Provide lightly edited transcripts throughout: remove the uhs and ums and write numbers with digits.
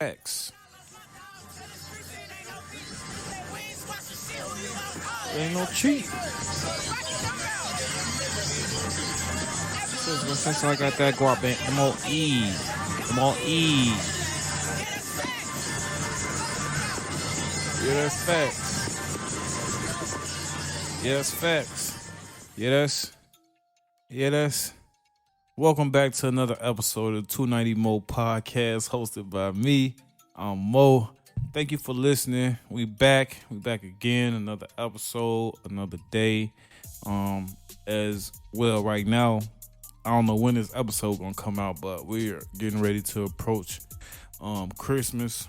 X. Ain't no cheat. Since I got that guap in MOE. MOE. Yeah, that's facts. Yeah, that's facts. Yeah, that's. Welcome back to another episode of 290 Moe podcast hosted by me. I'm Mo. Thank you for listening. We back again. Another episode, another day. As well, right now, I don't know when this episode gonna come out, but we're getting ready to approach Christmas.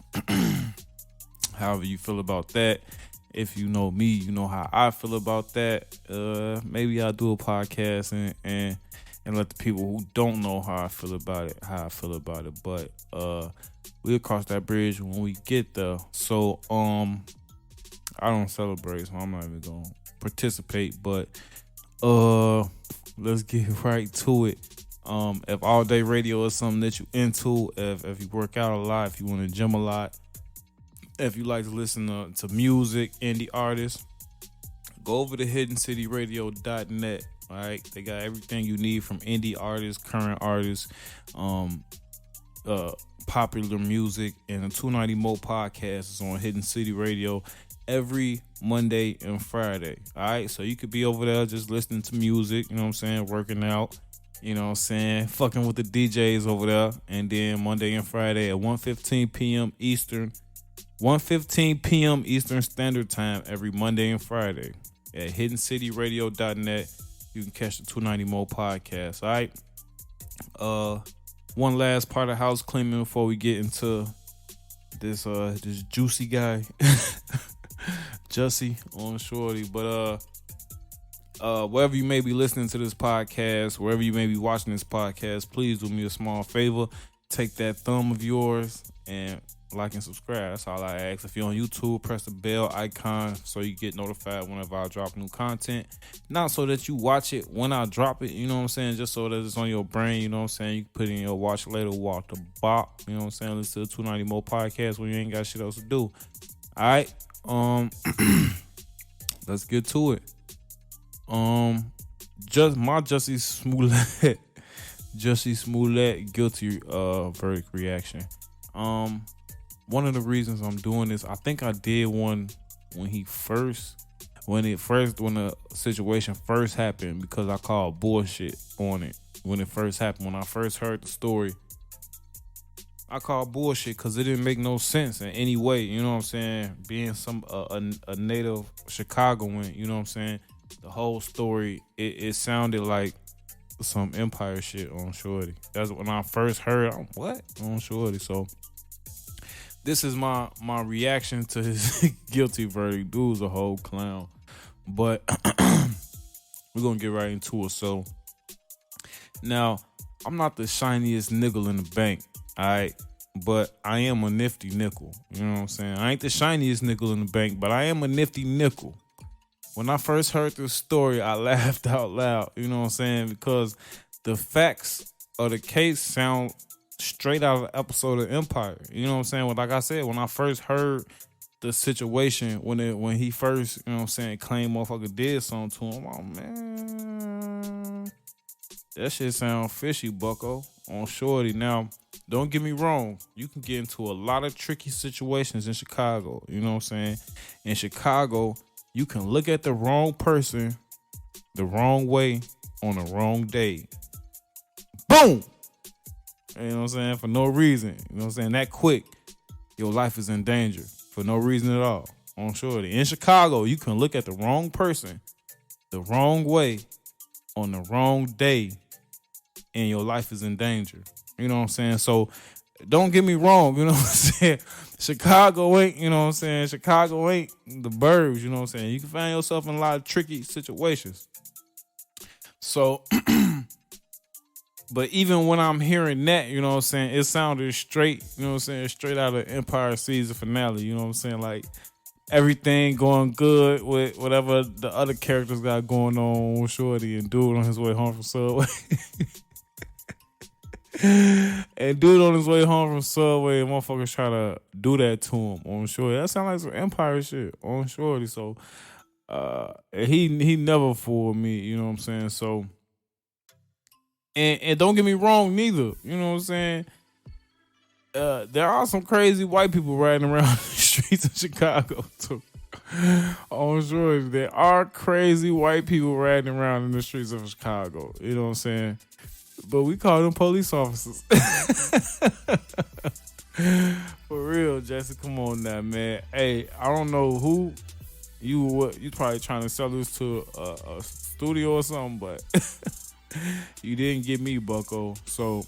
However you feel about that. If you know me, you know how I feel about that. Maybe I'll do a podcast and let the people who don't know how I feel about it. But we'll cross that bridge when we get there. So I don't celebrate, so I'm not even gonna participate. But let's get right to it. If all day radio is something that you into, if you work out a lot, if you want to gym a lot, if you like to listen to music, indie artists, go over to hiddencityradio.net. All right, they got everything you need from indie artists, current artists, popular music, and the 290 Mo podcast is on Hidden City Radio every Monday and Friday. All right, so you could be over there just listening to music, you know what I'm saying, working out, you know what I'm saying, fucking with the DJs over there, and then Monday and Friday at 1:15 p.m. Eastern. 1:15 p.m. Eastern Standard Time every Monday and Friday at hiddencityradio.net. You can catch the 290 Mo podcast. All right. One last part of house cleaning before we get into this juicy guy, Jussie on Shorty. But wherever you may be listening to this podcast, wherever you may be watching this podcast, please do me a small favor. Take that thumb of yours and like and subscribe. That's all I ask. If you're on YouTube, press the bell icon so you get notified whenever I drop new content. Not so that you watch it when I drop it, you know what I'm saying? Just so that it's on your brain, you know what I'm saying? You can put it in your watch later, walk the bop, you know what I'm saying? Listen to the 290 Mo podcast when you ain't got shit else to do. All right. Let's get to it. Jussie Smollett. Jussie Smollett guilty verdict reaction. One of the reasons I'm doing this, I think I did one when the situation first happened, because I called bullshit on it when it first happened. When I first heard the story, I called bullshit because it didn't make no sense in any way. You know what I'm saying? Being a native Chicagoan, you know what I'm saying? The whole story, it sounded like some empire shit on Shorty. That's when I first heard, what? On Shorty. So this is my reaction to his guilty verdict. Dude's a whole clown. But we're going to get right into it. So now, I'm not the shiniest nickel in the bank, all right? But I am a nifty nickel. You know what I'm saying? I ain't the shiniest nickel in the bank, but I am a nifty nickel. When I first heard this story, I laughed out loud. You know what I'm saying? Because the facts of the case sound straight out of an episode of Empire. You know what I'm saying? Well, like I said, when I first heard the situation, when he first, you know what I'm saying, claimed motherfucker did something to him, oh man, that shit sound fishy, bucko, on Shorty. Now, don't get me wrong, you can get into a lot of tricky situations in Chicago. You know what I'm saying? In Chicago, you can look at the wrong person the wrong way on the wrong day. Boom! You know what I'm saying? For no reason. You know what I'm saying? That quick, your life is in danger. For no reason at all. On Shorty. In Chicago, you can look at the wrong person the wrong way on the wrong day, and your life is in danger. You know what I'm saying? So don't get me wrong, you know what I'm saying? Chicago ain't, you know what I'm saying? Chicago ain't the burbs, you know what I'm saying? You can find yourself in a lot of tricky situations. So but even when I'm hearing that, you know what I'm saying, it sounded straight, you know what I'm saying, straight out of Empire season finale, you know what I'm saying? Like, everything going good with whatever the other characters got going on with Shorty and dude on his way home from Subway. And dude on his way home from Subway, and motherfuckers try to do that to him on Shorty. That sound like some Empire shit on Shorty. So and he never fooled me, you know what I'm saying? So and don't get me wrong neither, you know what I'm saying? There are some crazy white people riding around the streets of Chicago too. On Shorty, there are crazy white people riding around in the streets of Chicago. You know what I'm saying? But we call them police officers. For real, Jesse. Come on now, man. Hey, I don't know who you probably trying to sell this to a studio or something, but you didn't get me, Bucko. So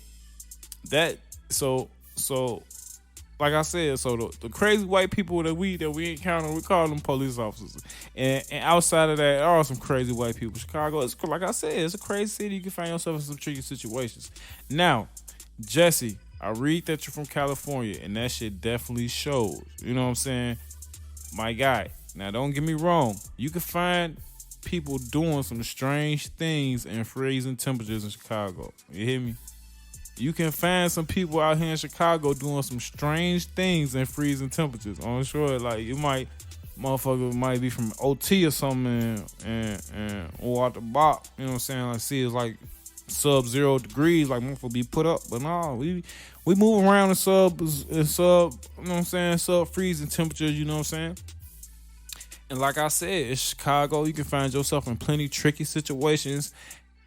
like I said, so the crazy white people that we encounter, we call them police officers. And outside of that, there are some crazy white people. Chicago, it's, like I said, it's a crazy city. You can find yourself in some tricky situations. Now, Jesse, I read that you're from California, and that shit definitely shows. You know what I'm saying? My guy. Now, don't get me wrong. You can find people doing some strange things in freezing temperatures in Chicago. You hear me? You can find some people out here in Chicago doing some strange things in freezing temperatures. I'm sure, like, motherfucker might be from OT or something and or out the box. You know what I'm saying? Like, see, it's like sub-0 degrees, like motherfucker be put up. But no, we move around in sub, you know what I'm saying? Sub freezing temperatures. You know what I'm saying? And like I said, it's Chicago. You can find yourself in plenty tricky situations.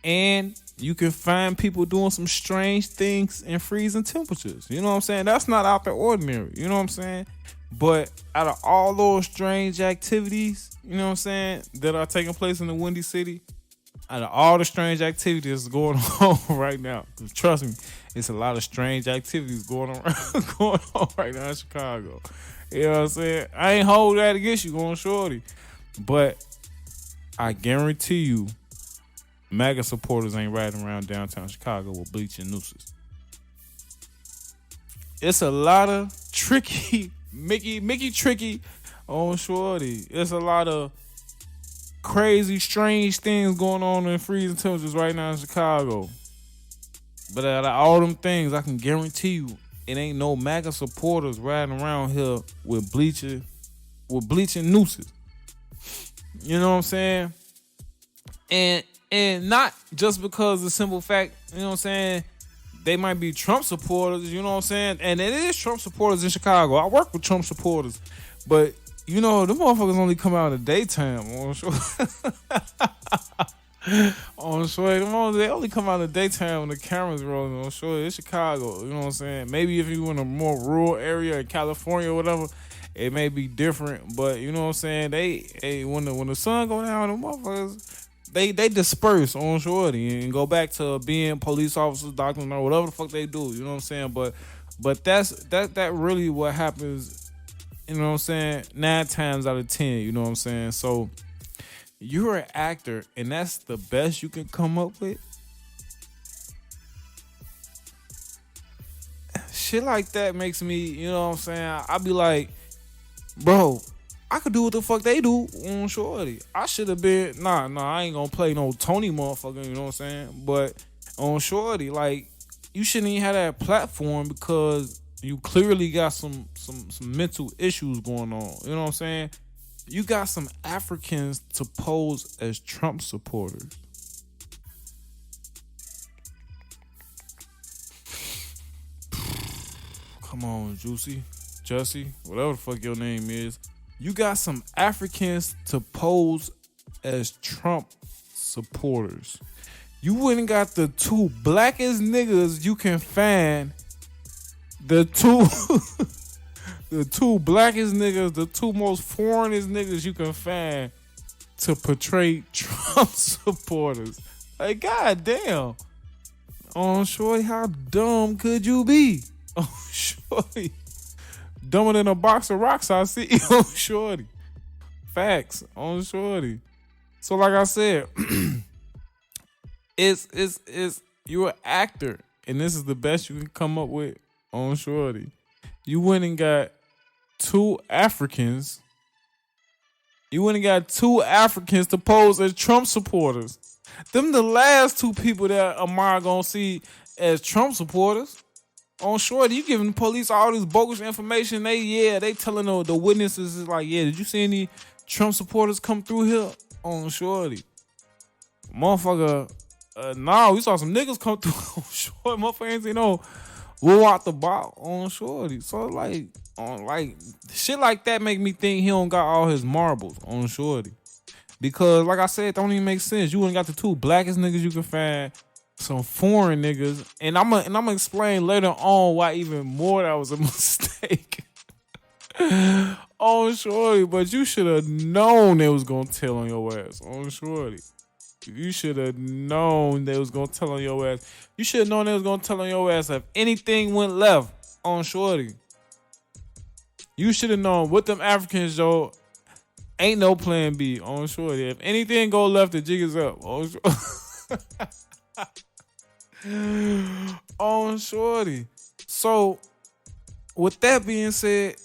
And you can find people doing some strange things in freezing temperatures. You know what I'm saying? That's not out the ordinary. You know what I'm saying? But out of all those strange activities, you know what I'm saying, that are taking place in the Windy City, out of all the strange activities going on right now, trust me, it's a lot of strange activities going on right now in Chicago. You know what I'm saying? I ain't hold that against you, going shorty. But I guarantee you, MAGA supporters ain't riding around downtown Chicago with bleaching nooses. It's a lot of tricky, Mickey tricky on shorty. It's a lot of crazy, strange things going on in freezing temperatures right now in Chicago. But out of all them things, I can guarantee you, it ain't no MAGA supporters riding around here with bleaching nooses. You know what I'm saying? And not just because of the simple fact, you know what I'm saying, they might be Trump supporters, you know what I'm saying? And it is Trump supporters in Chicago. I work with Trump supporters. But, you know, them motherfuckers only come out in the daytime. On sure. On sure. They only come out in the daytime when the camera's rolling. On sure. It's Chicago. You know what I'm saying? Maybe if you in a more rural area in California or whatever, it may be different. But, you know what I'm saying? When the sun go down, the motherfuckers, They disperse on shorty and go back to being police officers, doctors, or whatever the fuck they do. You know what I'm saying? But that really what happens. You know what I'm saying? 9 times out of 10. You know what I'm saying? So you're an actor, and that's the best you can come up with. Shit like that makes me. You know what I'm saying? I be like, bro, I could do what the fuck they do on shorty. I should have been, nah, I ain't gonna play no Tony motherfucker, you know what I'm saying? But on shorty, like, you shouldn't even have that platform because you clearly got some mental issues going on, you know what I'm saying? You got some Africans to pose as Trump supporters. Come on, Jussie, whatever the fuck your name is. You got some Africans to pose as Trump supporters. You wouldn't got the 2 blackest niggas you can find. The 2 blackest niggas, the 2 most foreignest niggas you can find to portray Trump supporters. Like, goddamn. Oh, shorty, how dumb could you be? Oh, shorty. Dumber than a box of rocks I see on shorty. Facts on shorty. So like I said, it's you're an actor, and this is the best you can come up with on shorty. You went and got 2 Africans. You went and got 2 Africans to pose as Trump supporters. Them the last 2 people that Amar gonna see as Trump supporters. On shorty, you giving the police all this bogus information. They telling the witnesses is like, yeah, did you see any Trump supporters come through here? On shorty, motherfucker, nah, we saw some niggas come through on shorty. Motherfucker ain't seen no woo out the box on shorty. So like, shit like that make me think he don't got all his marbles on shorty. Because like I said, it don't even make sense. You ain't got the two blackest niggas you can find. Some foreign niggas, and I'm gonna explain later on why even more that was a mistake. On shorty, but you should have known they was gonna tell on your ass. On shorty, you should have known they was gonna tell on your ass. You should have known they was gonna tell on your ass if anything went left. On shorty, you should have known with them Africans, Joe. Ain't no plan B. On shorty, if anything go left, the jig is up. On shorty. On shorty. So with that being said,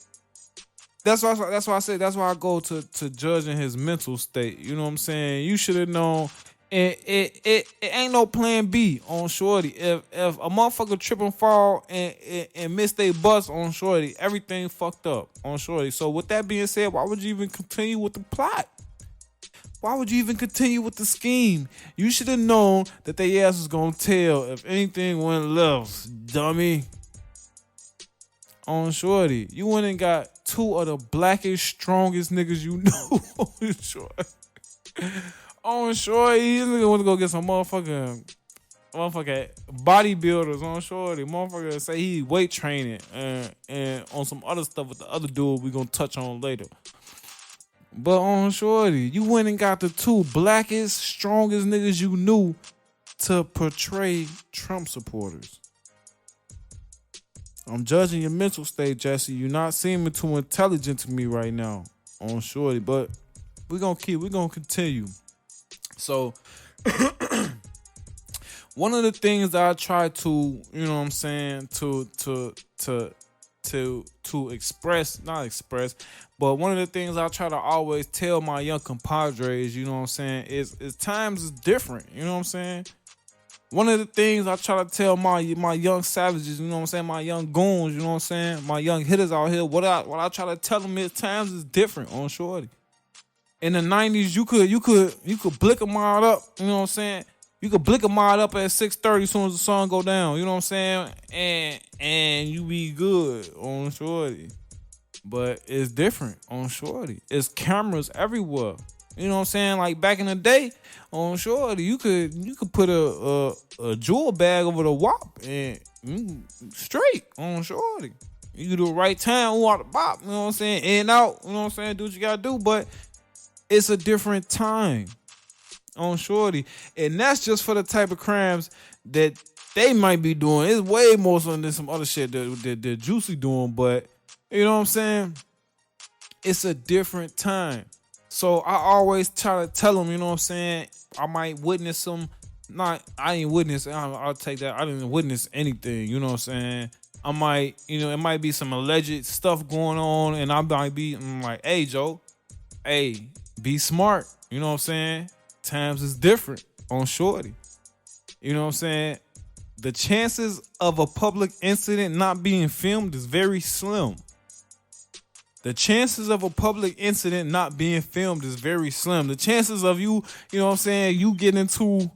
that's why I go to judging his mental state. You know what I'm saying? You should have known it ain't no plan B on shorty. If a motherfucker trip and fall and miss they bus on shorty, everything fucked up on shorty. So with that being said, why would you even continue with the plot? Why would you even continue with the scheme? You should have known that they ass was gonna tell if anything went left, dummy. On shorty, you went and got two of the blackest, strongest niggas you know. On shorty. On shorty, you nigga want to go get some motherfucking bodybuilders on shorty. Motherfucker say he weight training and on some other stuff with the other dude we gonna touch on later. But on shorty, you went and got the two blackest, strongest niggas you knew to portray Trump supporters. I'm judging your mental state, Jussie. You're not seeming too intelligent to me right now on shorty, but we're gonna continue. So one of the things that I try to, you know what I'm saying, to express, not express, but one of the things I try to always tell my young compadres, you know what I'm saying, is times is different, you know what I'm saying? One of the things I try to tell my young savages, you know what I'm saying, my young goons, you know what I'm saying, my young hitters out here, what I try to tell them is times is different on shorty. In the 90s, you could blick a mile up, you know what I'm saying? You could blick a mile up at 6:30 as soon as the sun go down, you know what I'm saying? And you be good on shorty. But it's different on shorty. It's cameras everywhere. You know what I'm saying? Like back in the day on shorty, you could put a jewel bag over the wop and straight on shorty. You could do it right time, out the bop, you know what I'm saying? In, out, you know what I'm saying? Do what you gotta do, but it's a different time on shorty. And that's just for the type of crimes that they might be doing. It's way more so than some other shit that Jussie doing, but you know what I'm saying? It's a different time. So I always try to tell them, you know what I'm saying? I might witness some, I ain't witness, I'll take that. I didn't witness anything, you know what I'm saying? I might, it might be some alleged stuff going on and I might be like, hey, Joe, hey, be smart. You know what I'm saying? Times is different on shorty. You know what I'm saying? The chances of a public incident not being filmed is very slim. The chances of a public incident not being filmed is very slim. The chances of you know what I'm saying, you get into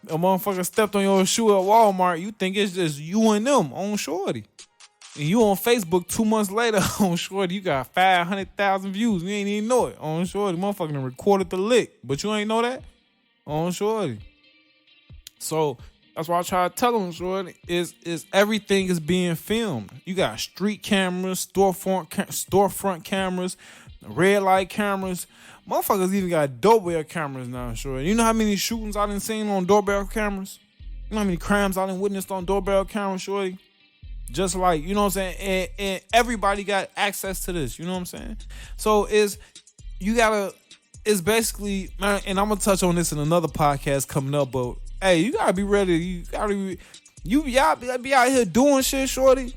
a motherfucker stepped on your shoe at Walmart, you think it's just you and them on shorty. And you on Facebook 2 months later on shorty, you got 500,000 views. You ain't even know it on shorty. Motherfucker done recorded the lick, but you ain't know that on shorty. So that's why I try to tell them, shorty, is everything is being filmed. You got street cameras, storefront cameras, red light cameras. Motherfuckers even got doorbell cameras now, shorty. You know how many shootings I done seen on doorbell cameras? You know how many crimes I done witnessed on doorbell cameras, shorty? Just like, you know what I'm saying? And everybody got access to this, you know what I'm saying? So it's basically, man, and I'm gonna touch on this in another podcast coming up, but hey, you gotta be ready. Y'all be out here doing shit, shorty.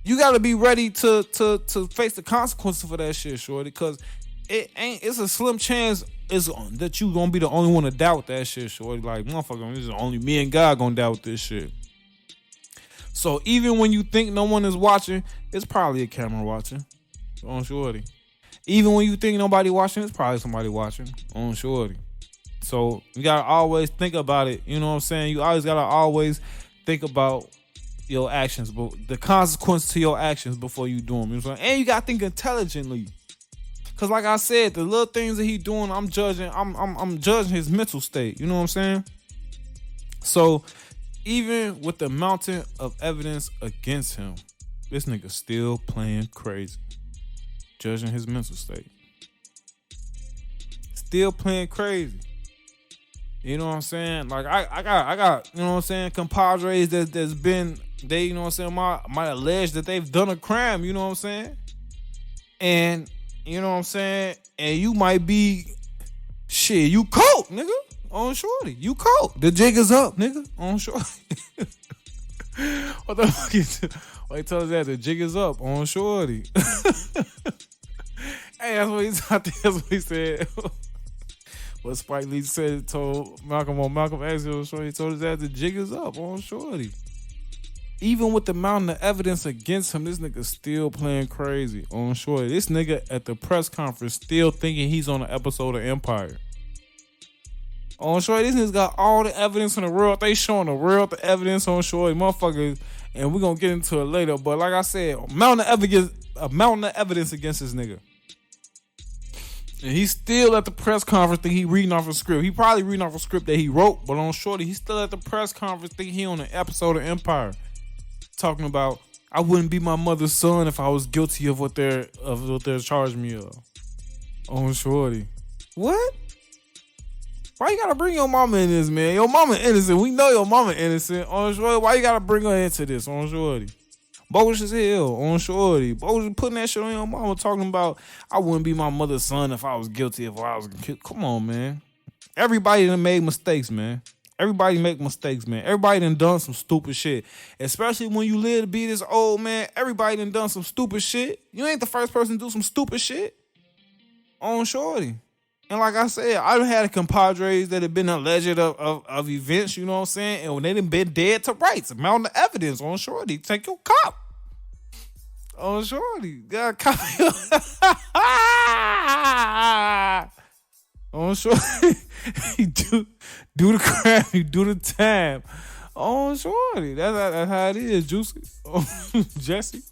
You gotta be ready to face the consequences for that shit, shorty. Cause it's a slim chance that you gonna be the only one to doubt that shit, shorty. Like, motherfucker, this is only me and God gonna doubt this shit. So even when you think no one is watching, it's probably a camera watching on shorty. Even when you think nobody watching, it's probably somebody watching on shorty. So you gotta always think about it. You know what I'm saying? You always gotta always think about your actions, but the consequence to your actions before you do them. You know what I'm saying? And you gotta think intelligently. Cause like I said, the little things that he doing, I'm judging. I'm judging his mental state. You know what I'm saying? So even with the mountain of evidence against him, this nigga still playing crazy, judging his mental state. Still playing crazy. You know what I'm saying? Like I got, you know what I'm saying, compadres that's been, they, you know what I'm saying, might allege that they've done a crime, you know what I'm saying? And, you know what I'm saying? And you might be, shit, you caught, nigga, on shorty. You caught. The jig is up, nigga, on shorty. What the fuck is it? Why he told us that? The jig is up on shorty. Hey, that's what he said. What Spike Lee said, told Malcolm on Malcolm X, he told us that the jig is up on shorty. Even with the mountain of evidence against him, this nigga still playing crazy on shorty. This nigga at the press conference still thinking he's on an episode of Empire. On shorty, this nigga's got all the evidence in the world. They showing the world the evidence on shorty, motherfuckers, and we're gonna get into it later. But like I said, a mountain of evidence against this nigga. And he's still at the press conference thinking he reading off a script. He probably reading off a script that he wrote, but on shorty, he's still at the press conference thinking he on an episode of Empire. Talking about, I wouldn't be my mother's son if I was guilty of what they're charged me of. On shorty. What? Why you gotta bring your mama in this, man? Your mama innocent. We know your mama innocent. On shorty, why you gotta bring her into this? On shorty. Bogus as hell on shorty. Bogus putting that shit on your mama, talking about, I wouldn't be my mother's son if I was guilty, if I was killed. Come on, man. Everybody done made mistakes, man. Everybody make mistakes, man. Everybody done some stupid shit. Especially when you live to be this old, man. Everybody done some stupid shit. You ain't the first person to do some stupid shit on shorty. And like I said, I done had compadres that have been alleged of events, you know what I'm saying? And when they done been dead to rights, amount of evidence on shorty. Take your cop. On shorty. Got a cop. On shorty. He do the crime, he do the time. On shorty. That's how it is, Jussie. Jesse.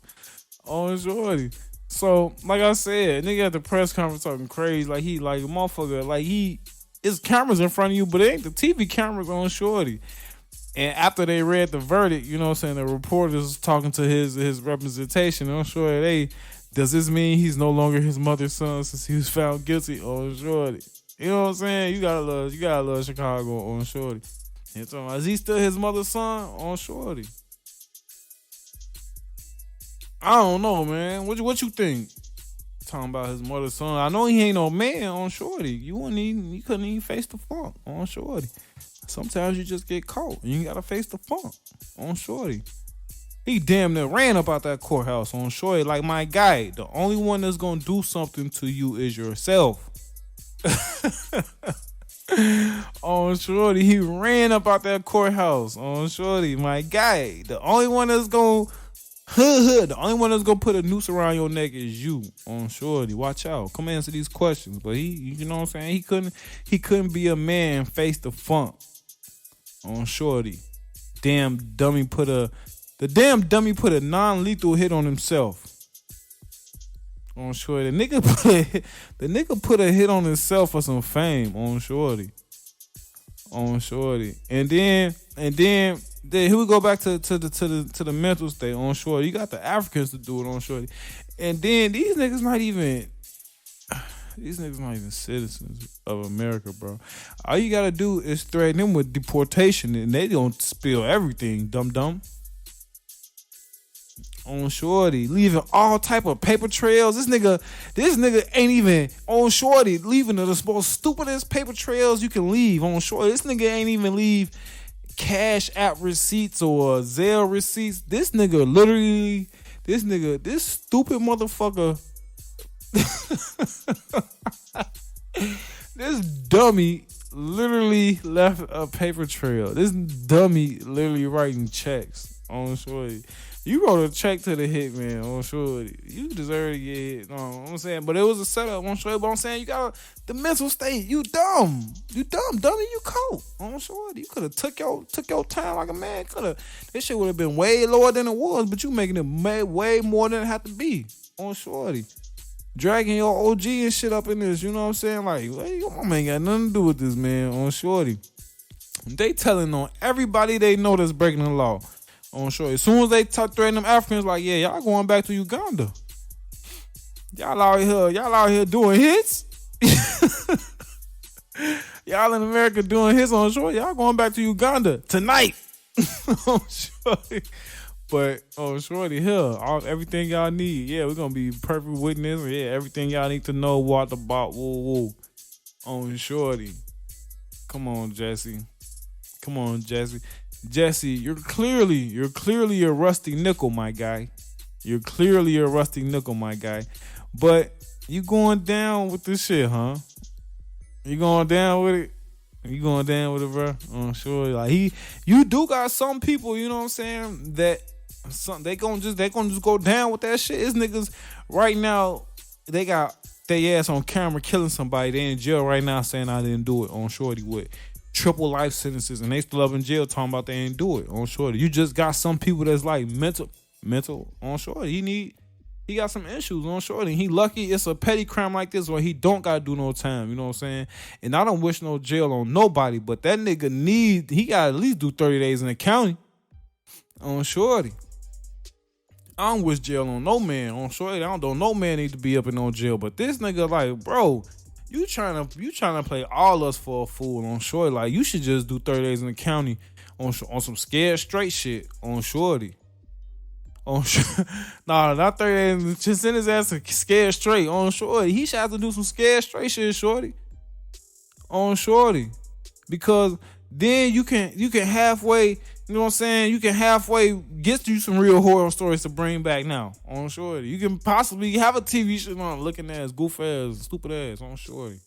On shorty. So, like I said, nigga at the press conference talking crazy, like he, like a motherfucker, like his cameras in front of you, but it ain't the TV cameras on shorty. And after they read the verdict, you know what I'm saying, the reporters talking to his representation on shorty, does this mean he's no longer his mother's son since he was found guilty on shorty? You know what I'm saying? You gotta love Chicago on shorty. And so, is he still his mother's son on shorty? I don't know, man. What you think? Talking about his mother's son. I know he ain't no man on shorty. You couldn't even face the funk on shorty. Sometimes you just get caught and you gotta face the funk on shorty. He damn near ran up out that courthouse on shorty like, my guy, the only one that's gonna do something to you is yourself. On shorty, he ran up out that courthouse on shorty. My guy, the only one that's gonna the only one that's gonna put a noose around your neck is you on shorty. Watch out. Come answer these questions. But he, you know what I'm saying? He couldn't be a man and face the funk on shorty. The damn dummy put a non-lethal hit on himself. On shorty. The nigga put a hit on himself for some fame on shorty. On shorty. And then here we go back to the mental state on shorty. You got the Africans to do it on shorty. And then these niggas not even citizens of America, bro. All you gotta do is threaten them with deportation and they don't spill everything, dumb. On shorty, leaving all type of paper trails. This nigga ain't even on shorty, leaving the most stupidest paper trails you can leave on shorty. This nigga ain't even leave Cash App receipts or Zelle receipts. This stupid motherfucker, this dummy literally left a paper trail. This dummy literally writing checks on shorty. You wrote a check to the hitman on shorty. You deserve to get hit. No, I'm saying, but it was a setup on shorty. But I'm saying you got the mental state. You dumb. You dumb. Dummy, you cold on shorty. You could have took your time like a man. Could have. This shit would have been way lower than it was, but you making it way more than it had to be on shorty. Dragging your OG and shit up in this, you know what I'm saying? Like, your mama ain't got nothing to do with this, man, on shorty. They telling on everybody they know that's breaking the law on shorty. As soon as they threaten them Africans, like, yeah, y'all going back to Uganda. Y'all out here doing hits. Y'all in America doing hits on shorty. Y'all going back to Uganda tonight. On shorty. But shorty, here, everything y'all need. Yeah, we're gonna be perfect witness. Yeah, everything y'all need to know what about woo on shorty. Come on, Jussie. Come on, Jussie. Jussie, you're clearly a rusty nickel, my guy. You're clearly a rusty nickel, my guy. But you going down with this shit, huh? You going down with it? You going down with it, bro? I'm sure. Like you do got some people, you know what I'm saying, that they gonna just go down with that shit. It's niggas right now, they got their ass on camera killing somebody. They in jail right now saying I didn't do it on shorty with triple life sentences, and they still up in jail talking about they ain't do it on shorty. You just got some people that's like mental on shorty. He got some issues on shorty. He lucky it's a petty crime like this where he don't gotta do no time. You know what I'm saying? And I don't wish no jail on nobody, but that nigga he gotta at least do 30 days in the county on shorty. I don't wish jail on no man on shorty. I don't know no man need to be up in no jail. But this nigga, like, bro, you trying to play all us for a fool on shorty. Like, you should just do 30 days in the county on some scared straight shit on shorty. Nah, not 30 days. Just send his ass to scared straight on shorty. He should have to do some scared straight shit, shorty. On shorty. Because then you can halfway, you know what I'm saying? You can halfway get you some real horror stories to bring back now on shorty. You can possibly have a TV show on looking ass, goof ass, stupid ass on shorty.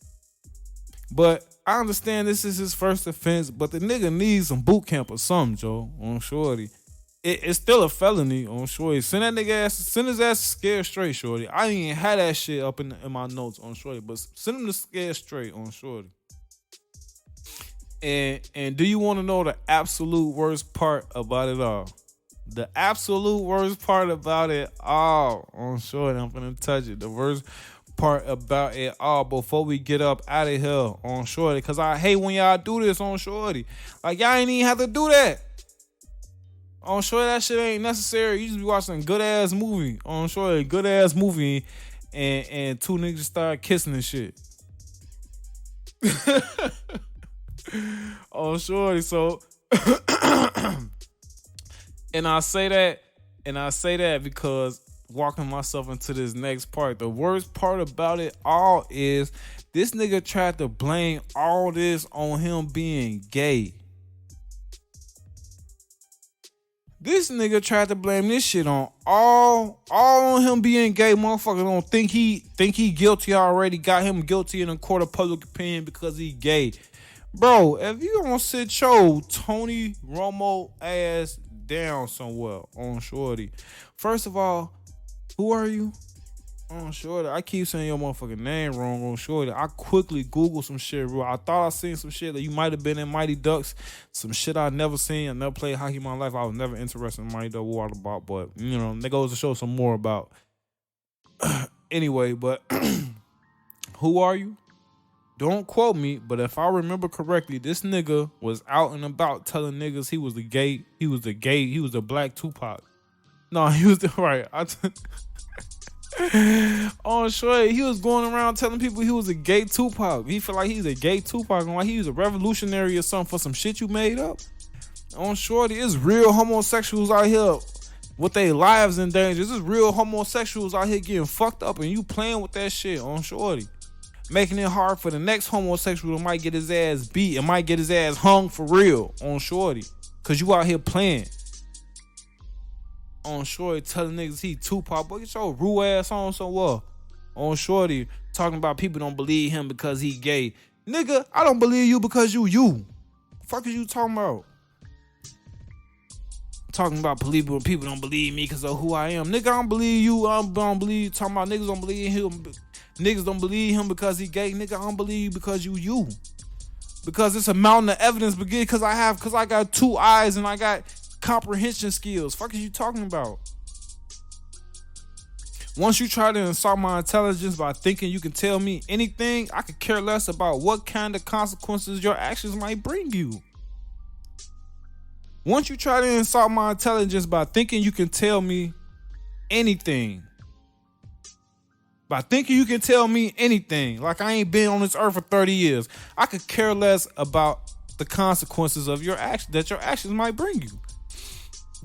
But I understand this is his first offense, but the nigga needs some boot camp or something, Joe, on shorty. It's still a felony on shorty. Send his ass scared straight, shorty. I ain't even had that shit up in my notes on shorty, but send him to scared straight on shorty. And do you want to know the absolute worst part about it all? The absolute worst part about it all on shorty. I'm gonna touch it. The worst part about it all before we get up out of here on shorty, cause I hate when y'all do this on shorty. Like, y'all ain't even have to do that. On shorty, that shit ain't necessary. You just be watching a good ass movie. On shorty, good ass movie, and two niggas start kissing and shit. On shorty, so and I say that because walking myself into this next part. The worst part about it all is this nigga tried to blame all this on him being gay. This nigga tried to blame this shit on all on him being gay. Motherfucker don't think he guilty already. Got him guilty in a court of public opinion because he gay. Bro, if you don't sit your Tony Romo ass down somewhere on shorty. First of all, who are you? On shorty. I keep saying your motherfucking name wrong on shorty. I quickly Googled some shit, bro. I thought I seen some shit that you might have been in Mighty Ducks. Some shit I never seen. I never played hockey in my life. I was never interested in Mighty Ducks water about, but you know, that goes to show some more about. Anyway, but who are you? Don't quote me, but if I remember correctly, this nigga was out and about telling niggas he was the black Tupac. No, he was the right. On shorty, he was going around telling people he was a gay Tupac. He feel like he's a gay Tupac and like he was a revolutionary or something for some shit you made up. On shorty, it's real homosexuals out here with their lives in danger. This is real homosexuals out here getting fucked up and you playing with that shit on shorty. Making it hard for the next homosexual that might get his ass beat and might get his ass hung for real on shorty. Cause you out here playing. On shorty telling niggas he Tupac. Boy, get your rude ass on somewhere. On shorty talking about people don't believe him because he gay. Nigga, I don't believe you because you. Fuck is you talking about? Talking about people don't believe me because of who I am. Nigga, I don't believe you. I don't believe you. Talking about niggas don't believe him. Niggas don't believe him because he gay. Nigga, I don't believe you because you. Because it's a mountain of evidence. Because I got 2 eyes and I got comprehension skills. Fuck is you talking about? Once you try to insult my intelligence by thinking you can tell me anything, I could care less about what kind of consequences your actions might bring you. Once you try to insult my intelligence by thinking you can tell me anything, like I ain't been on this earth for 30 years, I could care less about the consequences of your action that your actions might bring you.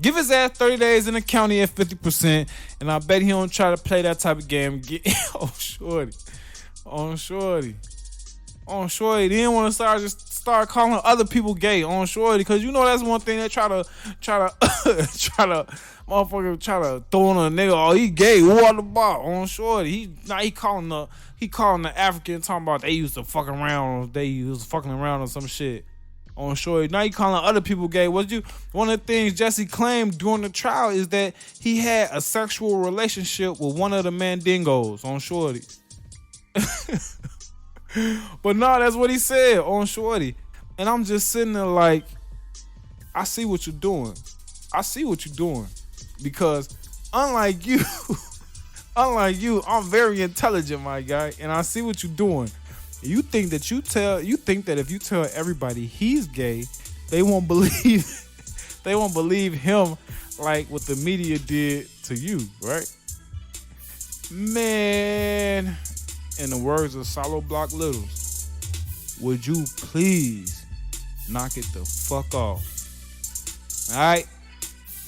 Give his ass 30 days in the county at 50%, and I bet he don't try to play that type of game. On shorty. They didn't want to start calling other people gay on shorty, because you know that's one thing they try to motherfucker try to throw on a nigga. Oh, he gay. What about on shorty? He calling the African, talking about they used to fucking around or some shit on shorty. Now he calling other people gay. One of the things Jussie claimed during the trial is that he had a sexual relationship with one of the mandingos on shorty. But no, that's what he said on shorty. And I'm just sitting there like, I see what you're doing. Because unlike you, I'm very intelligent, my guy, and I see what you're doing. You think that if you tell everybody he's gay, they won't believe him like what the media did to you, right? Man, in the words of Salo Block Littles, would you please knock it the fuck off? All right,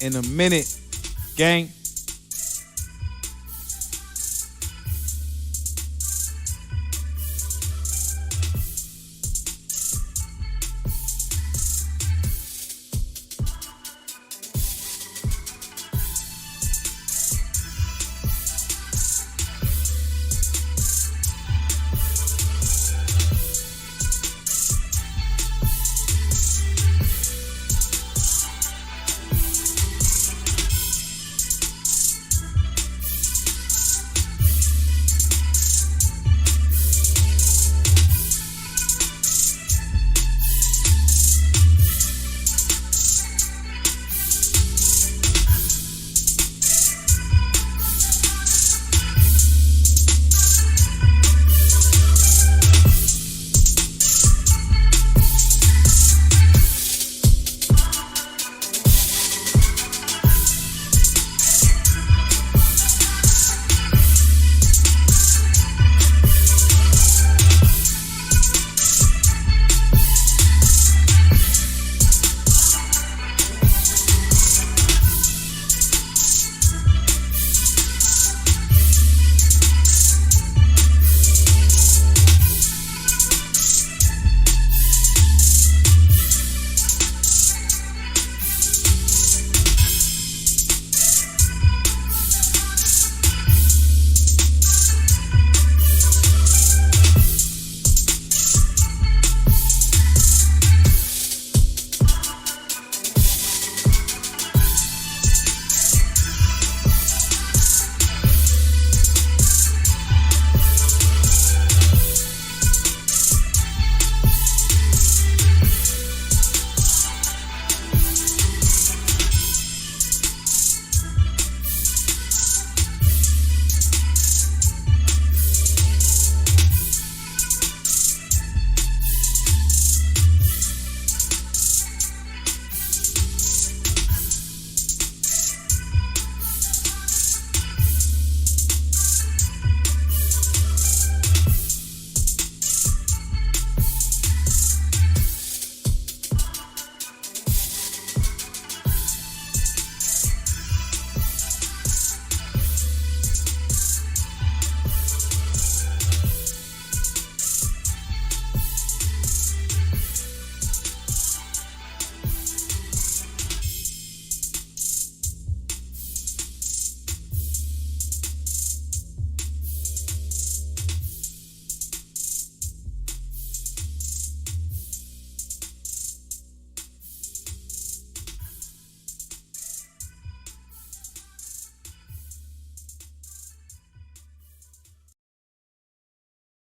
in a minute, gang.